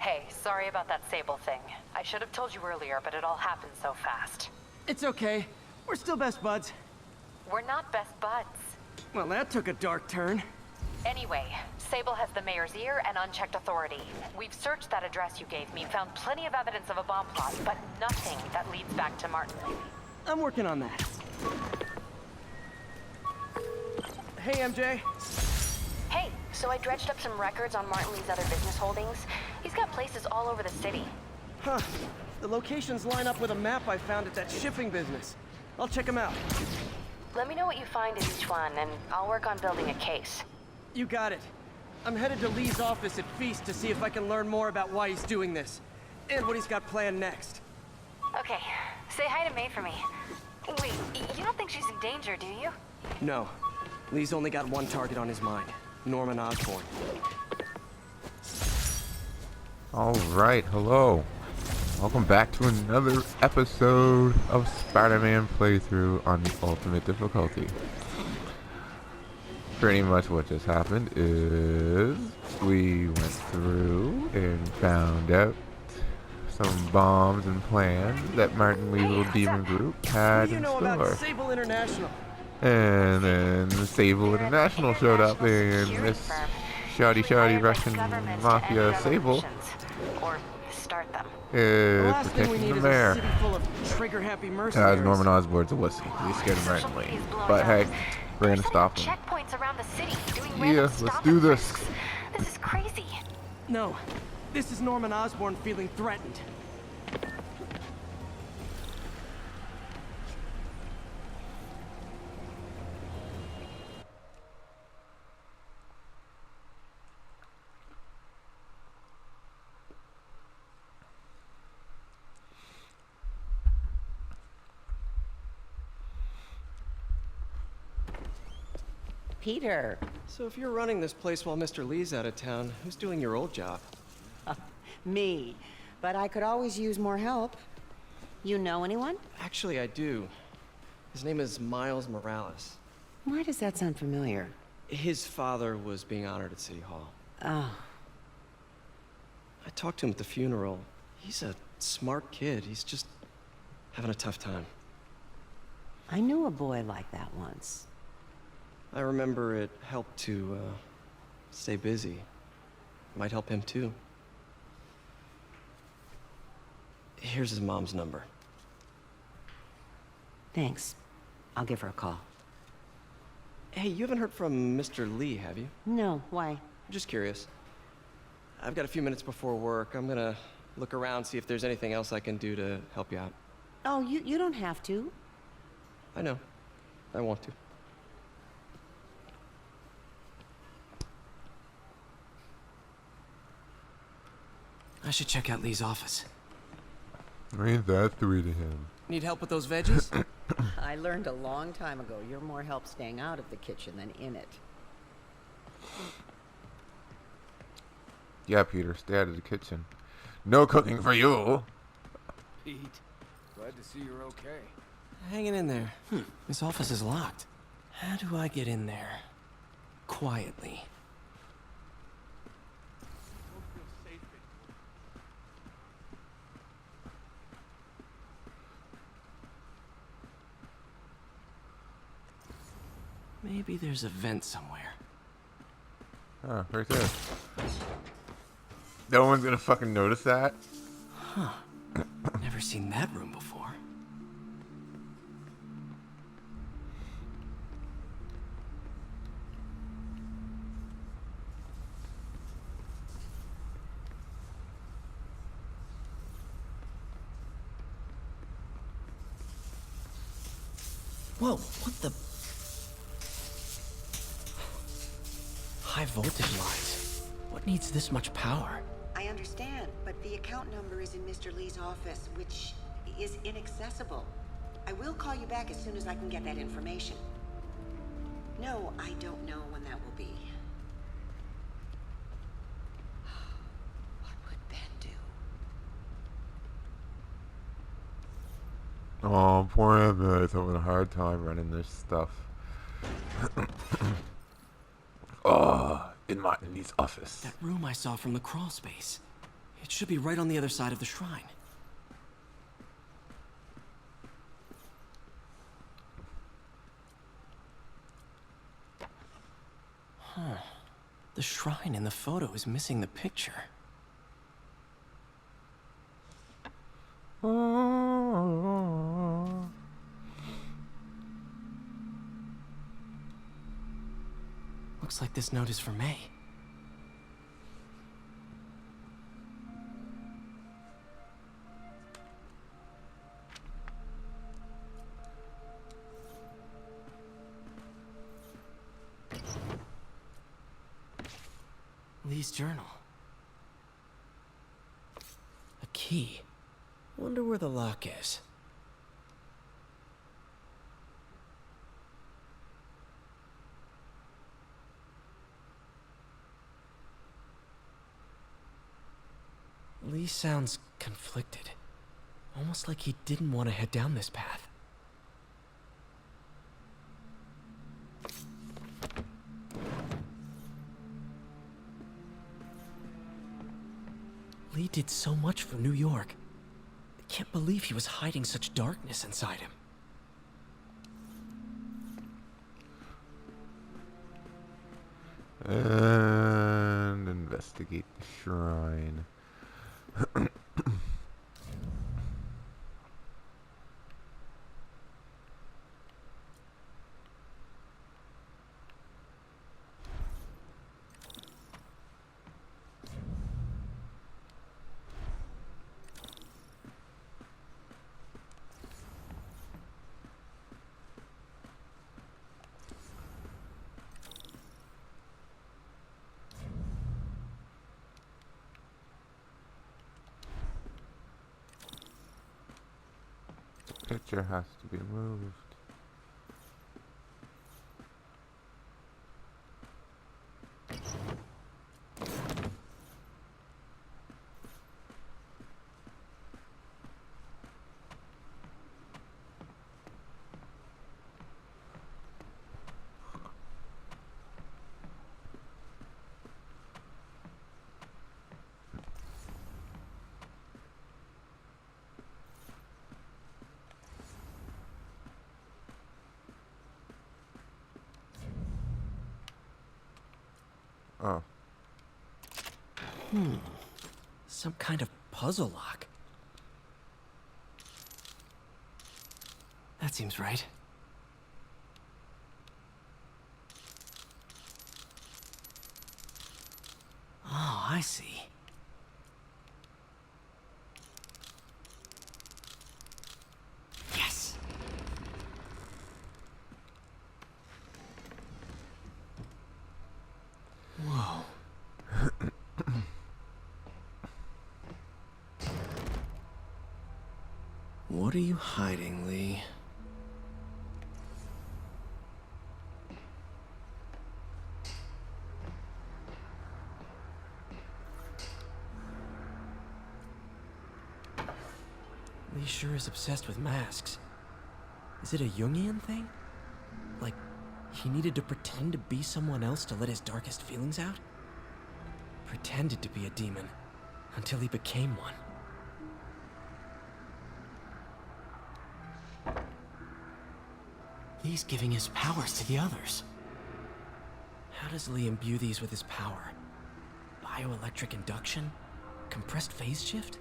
Hey, sorry about that Sable thing. I should have told you earlier, but it all happened so fast. It's okay. We're still best buds. We're not best buds. Well, that took a dark turn. Anyway, Sable has the mayor's ear and unchecked authority. We've searched that address you gave me, found plenty of evidence of a bomb plot, but nothing that leads back to Martin. I'm working on that. Hey, MJ. Hey, so I dredged up some records on Martin Lee's other business holdings. He's got places all over the city. Huh. The locations line up with a map I found at that shipping business. I'll check them out. Let me know what you find in each one, and I'll work on building a case. You got it. I'm headed to Lee's office at Feast to see if I can learn more about why he's doing this. And what he's got planned next. Okay, say hi to May for me. Wait, you don't think she's in danger, do you? No. Lee's only got one target on his mind. Norman Osborn. Alright, hello. Welcome back to another episode of SpiderMan playthrough on the ultimate difficulty. Pretty much what just happened is we went through and found out some bombs and plans that Martin Lee's little demon group had in store. Sable International? And then Sable International showed up and this shoddy Russian mafia Sable is protecting the mayor. As Norman Osborn's a wussy. We scared him randomly. But hey, we're gonna stop him. Yeah, let's do this. This is crazy. No, this is Norman Osborn feeling threatened. Peter. So if you're running this place while Mr. Lee's out of town, who's doing your old job? Me. But I could always use more help. You know anyone? Actually, I do. His name is Miles Morales. Why does that sound familiar? His father was being honored at City Hall. Oh. I talked to him at the funeral. He's a smart kid. He's just having a tough time. I knew a boy like that once. I remember it helped to, stay busy. Might help him too. Here's his mom's number. Thanks. I'll give her a call. Hey, you haven't heard from Mr. Lee, have you? No, why? I'm just curious. I've got a few minutes before work. I'm gonna look around, see if there's anything else I can do to help you out. Oh, you don't have to. I know. I want to. I should check out Lee's office. Ain't that three to him? Need help with those veggies? I learned a long time ago you're more help staying out of the kitchen than in it. Yeah, Peter, stay out of the kitchen. No cooking for you. Pete, glad to see you're okay. Hanging in there. This office is locked. How do I get in there? Quietly. Maybe there's a vent somewhere. Oh, right there. No one's gonna fucking notice that? Huh. Never seen that room before. Whoa, what the... High voltage lines. What needs this much power? I understand, but the account number is in Mr. Lee's office, which is inaccessible. I will call you back as soon as I can get that information. No, I don't know when that will be. What would Ben do? Oh, poor Emma is having a hard time running this stuff. Oh, in Martin Lee's office. That room I saw from the crawl space. It should be right on the other side of the shrine. Huh. The shrine in the photo is missing the picture. Looks like this note is for May. Lee's journal. A key. Wonder where the lock is. Lee sounds conflicted. Almost like he didn't want to head down this path. Lee did so much for New York. I can't believe he was hiding such darkness inside him. And investigate the shrine. Picture has to be moved. Oh. Some kind of puzzle lock. That seems right. Oh, I see. Yes! Whoa. What are you hiding, Lee? Lee sure is obsessed with masks. Is it a Jungian thing? Like, he needed to pretend to be someone else to let his darkest feelings out? Pretended to be a demon, until he became one. Lee's giving his powers to the others. How does Lee imbue these with his power? Bioelectric induction? Compressed phase shift?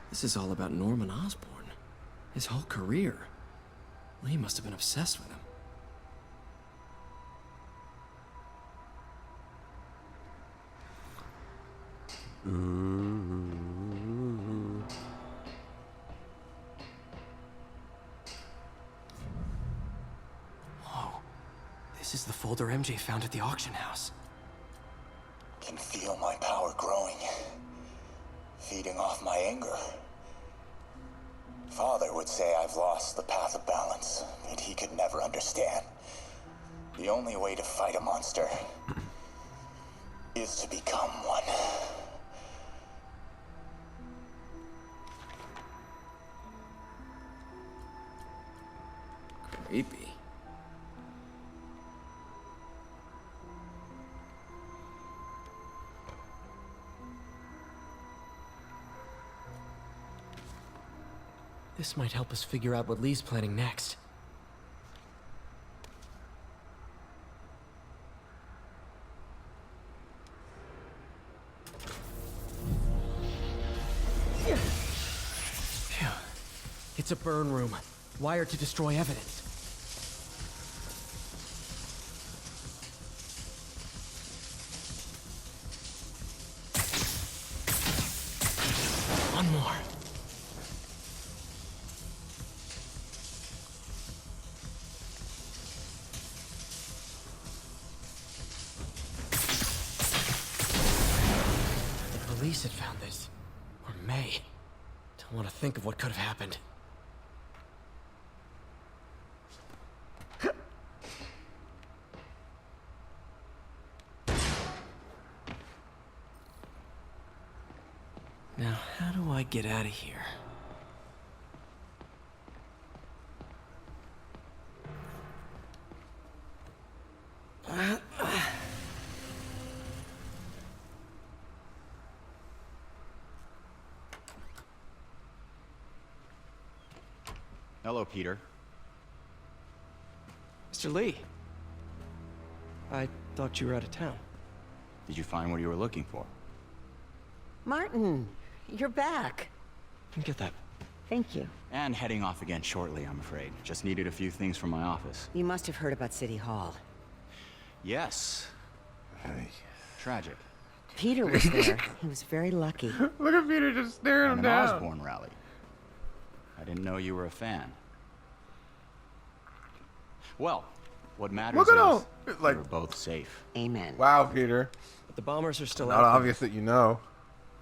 This is all about Norman Osborn. His whole career. Lee must have been obsessed with him. Ooh. Whoa. This is the folder MJ found at the auction house. Can feel my power growing, feeding off my anger. Father would say I've lost the path of balance, that he could never understand. The only way to fight a monster is to become one. Creepy. This might help us figure out what Lee's planning next. Phew. It's a burn room, wired to destroy evidence. One more. The police had found this. Or May. Don't want to think of what could have happened. Now, how do I get out of here? Hello, Peter. Mr. Lee. I thought you were out of town. Did you find what you were looking for? Martin, you're back. Get that. Thank you. And heading off again shortly, I'm afraid. Just needed a few things from my office. You must have heard about City Hall. Yes. Tragic. Peter was there. He was very lucky. Look at Peter just staring him And an down. Osborn rally. I didn't know you were a fan. Well, what matters Look at is him! Like, we're both safe. Amen. wow, Peter. But the bombers are still Not out there. obvious that you know.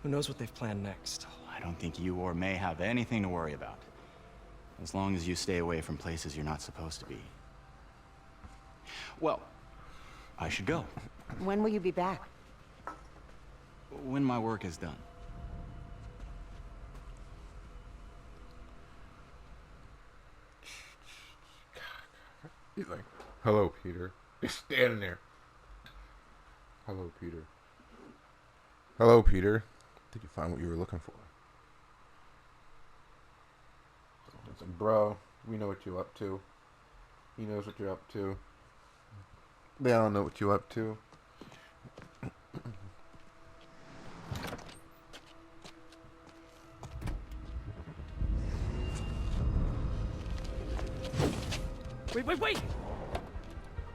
Who knows what they've planned next? I don't think you or May have anything to worry about. As long as you stay away from places you're not supposed to be. Well, I should go. When will you be back? When my work is done. He's like, hello, Peter. Just standing there. Hello, Peter. Hello, Peter. Did you find what you were looking for? Listen, bro, we know what you're up to. He knows what you're up to. They all know what you're up to. Wait!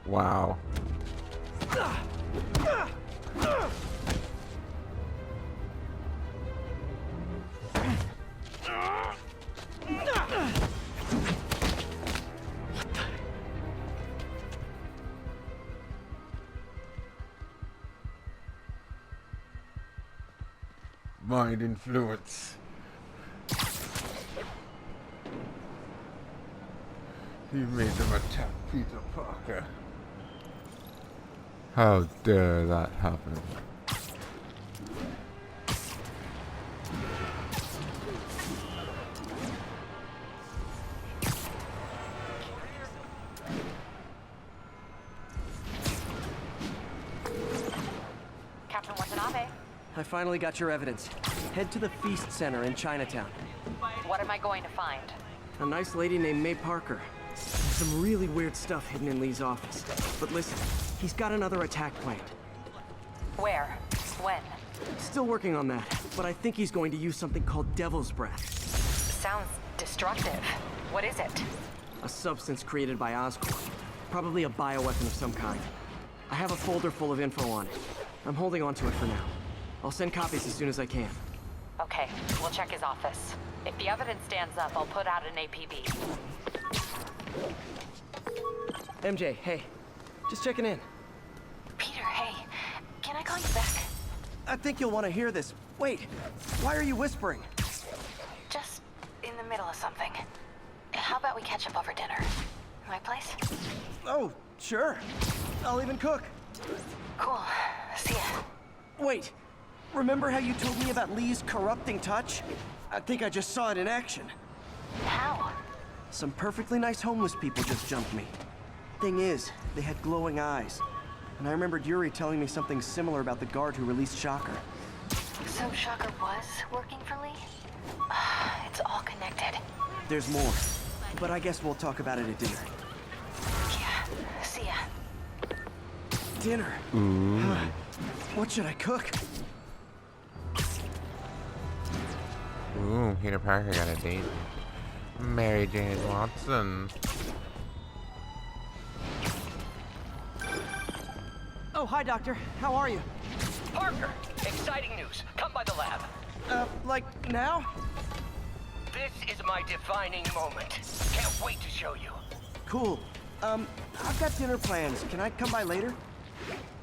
Wow. Mind influence. You made them attack Peter Parker. How dare that happen? Captain Watanabe, I finally got your evidence. Head to the Feast Center in Chinatown. what am I going to find? A nice lady named May Parker. Some really weird stuff hidden in Lee's office. But listen, he's got another attack planned. Where? When? Still working on that, but I think he's going to use something called Devil's Breath. Sounds destructive. What is it? A substance created by Osborn. Probably a bioweapon of some kind. I have a folder full of info on it. I'm holding on to it for now. I'll send copies as soon as I can. Okay, we'll check his office. If the evidence stands up, I'll put out an APB. MJ, hey. Just checking in. Peter, hey. Can I call you back? I think you'll want to hear this. Wait, why are you whispering? Just in the middle of something. How about we catch up over dinner? My place? Oh, sure. I'll even cook. Cool. See ya. Wait, remember how you told me about Lee's corrupting touch? I think I just saw it in action. How? Some perfectly nice homeless people just jumped me. Thing is, they had glowing eyes. And I remembered Yuri telling me something similar about the guard who released Shocker. So Shocker was working for Lee? It's all connected. There's more, but I guess we'll talk about it at dinner. Yeah, see ya. Dinner? Ooh. What should I cook? Ooh, Peter Parker got a date. Mary Jane Watson. Oh, hi, Doctor. How are you? Parker, exciting news. Come by the lab. Like now? This is my defining moment. Can't wait to show you. Cool. I've got dinner plans. Can I come by later?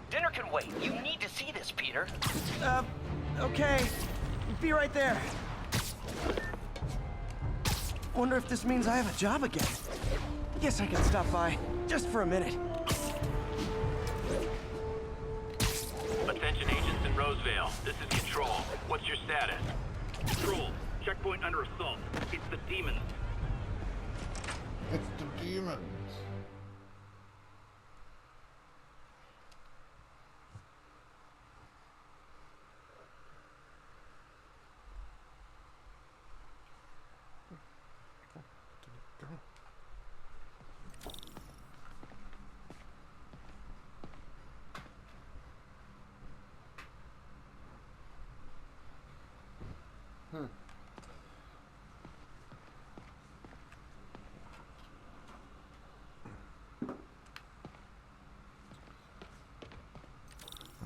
Dinner can wait. You need to see this, Peter. Okay. Be right there. Wonder if this means I have a job again. Guess I can stop by, just for a minute. Attention agents in Rosevale. This is Control. What's your status? Control. Checkpoint under assault. It's the demons. It's the demons.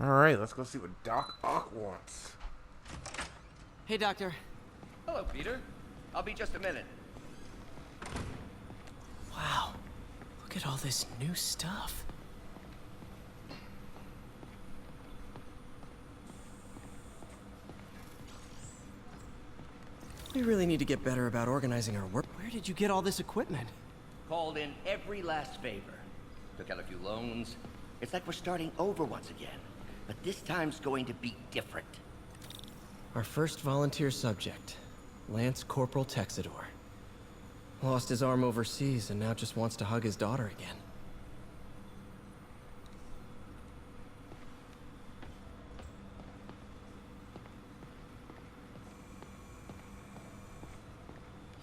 Alright, let's go see what Doc Ock wants. Hey, Doctor. Hello, Peter. I'll be just a minute. Wow. Look at all this new stuff. We really need to get better about organizing our work. Where did you get all this equipment? Called in every last favor. Took out a few loans. It's like we're starting over once again. But this time's going to be different. Our first volunteer subject, Lance Corporal Texador. Lost his arm overseas and now just wants to hug his daughter again.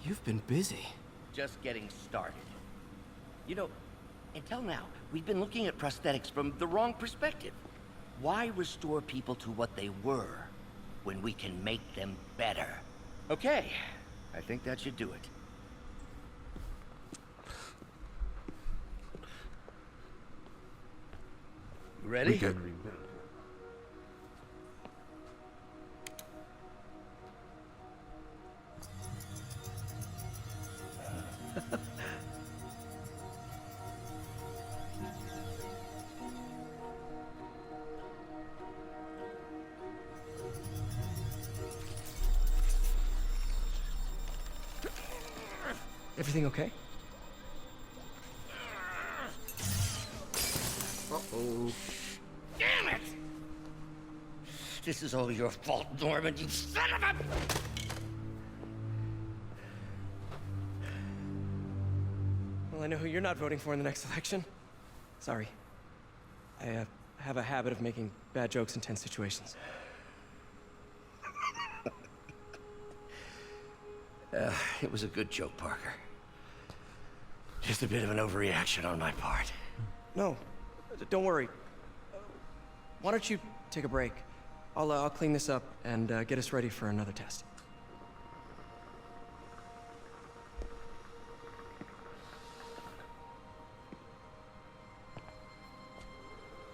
You've been busy. Just getting started. You know, until now, we've been looking at prosthetics from the wrong perspective. Why restore people to what they were when we can make them better? Okay, I think that should do it. You ready? We can rebuild. Everything okay? Uh-oh. Damn it! This is all your fault, Norman, you son of a... Well, I know who you're not voting for in the next election. Sorry. I have a habit of making bad jokes in tense situations. It was a good joke, Parker. Just a bit of an overreaction on my part. No, don't worry. Why don't you take a break? I'll clean this up and get us ready for another test.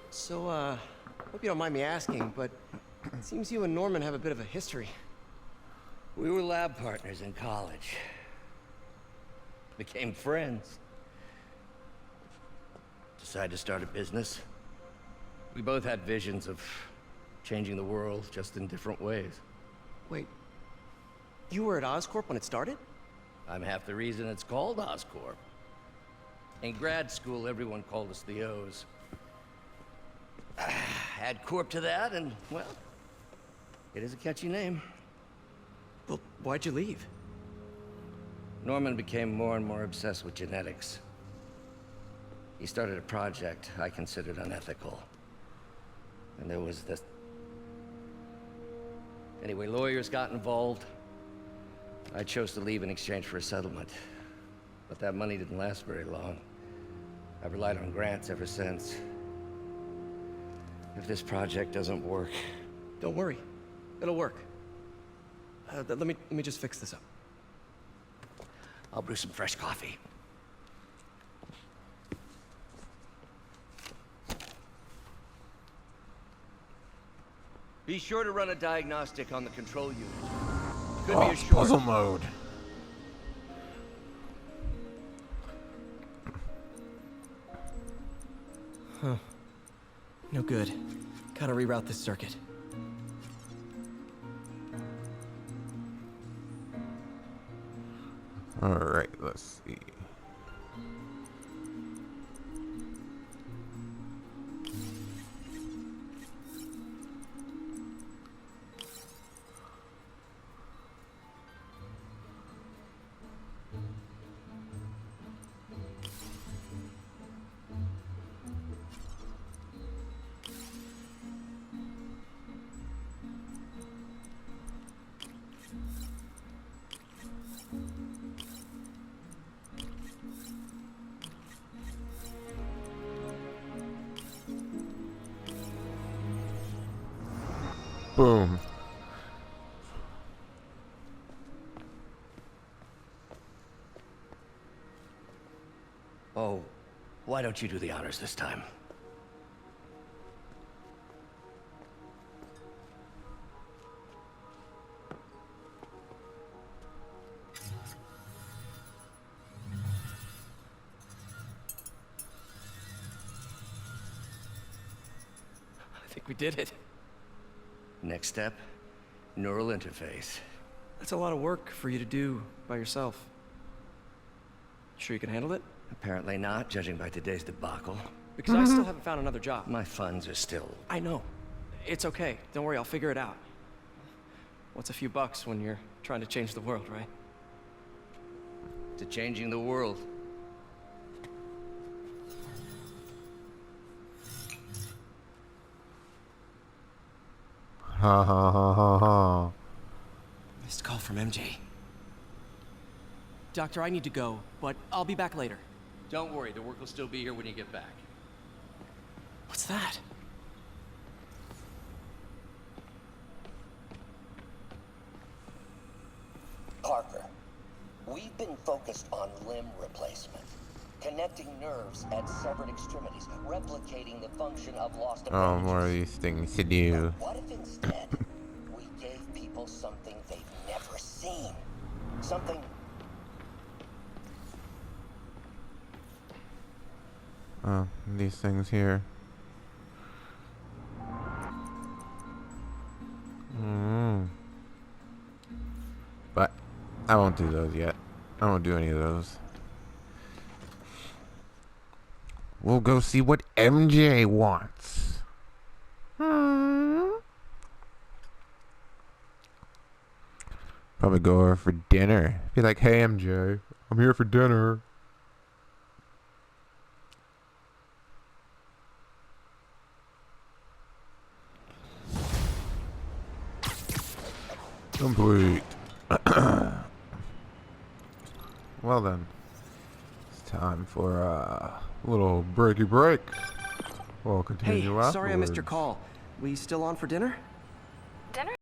So, hope you don't mind me asking, but it seems you and Norman have a bit of a history. We were lab partners in college. Became friends. Decided to start a business. We both had visions of changing the world, just in different ways. Wait, you were at Oscorp when it started? I'm half the reason it's called Oscorp. In grad school, everyone called us the O's. Add Corp to that, and, well, it is a catchy name. Well, why'd you leave? Norman became more and more obsessed with genetics. He started a project I considered unethical. And there was this... Anyway, lawyers got involved. I chose to leave in exchange for a settlement. But that money didn't last very long. I've relied on grants ever since. If this project doesn't work... Don't worry. It'll work. Let me just fix this up. I'll brew some fresh coffee. Be sure to run a diagnostic on the control unit. Could be a short. Puzzle mode. Huh. No good. Gotta reroute this circuit. Alright, let's see. Boom. Oh, why don't you do the honors this time? I think we did it. Next step, neural interface. That's a lot of work for you to do by yourself. Sure you can handle it? Apparently not, judging by today's debacle. Because I still haven't found another job. My funds are still... I know. It's okay. Don't worry, I'll figure it out. What's a few bucks when you're trying to change the world, right? to changing the world. Ha ha ha ha ha. Missed call from MJ. Doctor, I need to go, but I'll be back later. Don't worry, the work will still be here when you get back. What's that? Parker, we've been focused on limb replacement, connecting nerves at severed extremities, replicating the function of lost Oh, appendages. more of these things to do. But what if instead we gave people something they've never seen? Something... Oh, these things here. But I won't do those yet. I won't do any of those. We'll go see what MJ wants. Probably go over for dinner. Be like, hey MJ, I'm here for dinner. Complete. Well then, it's time for a little breaky break. We'll continue Hey, afterwards. sorry I missed your call. We still on for dinner?